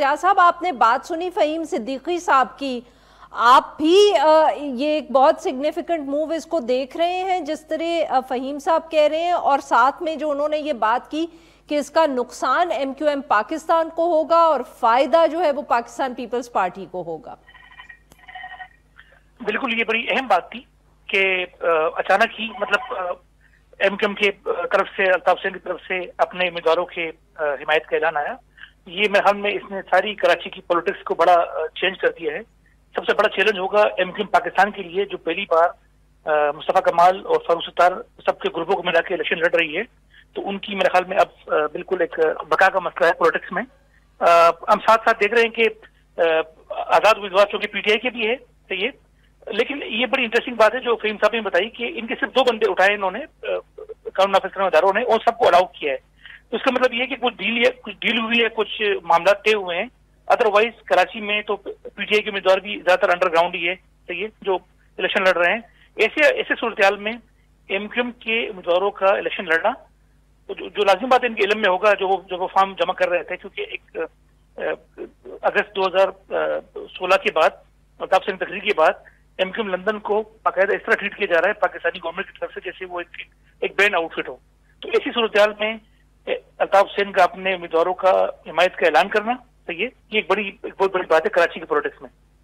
ریاض صاحب آپ نے بات سنی فہیم صدیقی صاحب کی، آپ بھی یہ ایک بہت سگنیفیکنٹ موو اس کو دیکھ رہے ہیں جس طرح فہیم صاحب کہہ رہے ہیں، اور ساتھ میں جو انہوں نے یہ بات کی کہ اس کا نقصان ایم کیو ایم پاکستان کو ہوگا اور فائدہ جو ہے وہ پاکستان پیپلز پارٹی کو ہوگا؟ بالکل، یہ بڑی اہم بات تھی کہ اچانک ہی مطلب ایم کیو ایم کی طرف سے، الطاف حسین کی طرف سے اپنے امیدواروں کے حمایت کا اعلان آیا۔ یہ میرے خیال میں اس نے ساری کراچی کی پولیٹکس کو بڑا چینج کر دیا ہے۔ سب سے بڑا چیلنج ہوگا ایم کیو ایم پاکستان کے لیے، جو پہلی بار مصطفیٰ کمال اور فاروق ستار سب کے گروپوں کو ملا کے الیکشن لڑ رہی ہے، تو ان کی میرے خیال میں اب بالکل ایک بقا کا مسئلہ ہے پولیٹکس میں۔ ہم ساتھ ساتھ دیکھ رہے ہیں کہ آزاد امیدوار چونکہ پی ٹی آئی کے بھی ہے صحیح ہے، لیکن یہ بڑی انٹرسٹنگ بات ہے جو فہیم صاحب نے بتائی کہ ان کے صرف 2 بندے اٹھائے انہوں نے قانون نافذ کرنے اداروں نے، اور سب کو الاؤ کیا ہے۔ تو اس کا مطلب یہ ہے کہ کچھ ڈیل ہوئی ہے، کچھ معاملات طے ہوئے ہیں۔ ادروائز کراچی میں تو پی ٹی آئی کے امیدوار بھی زیادہ تر انڈر گراؤنڈ ہی ہے صحیح ہے جو الیکشن لڑ رہے ہیں۔ ایسے صورتحال میں ایم کیو ایم کے امیدواروں کا الیکشن لڑنا جو لازم بات ان کے علم میں ہوگا، جو وہ فارم جمع کر رہے تھے، کیونکہ ایک اگست 2016 کے بعد، الطاف حسین تقریر کے بعد، ایم کیو ایم لندن کو باقاعدہ اس طرح ٹریٹ کیا جا رہا ہے پاکستانی گورنمنٹ کی طرف سے جیسے وہ ایک بین آؤٹ فٹ ہو۔ تو ایسی صورتحال میں الطاف حسین کا اپنے امیدواروں کا حمایت کا اعلان کرنا صحیح ہے، یہ ایک بہت بڑی بات ہے کراچی کے پولیٹکس میں۔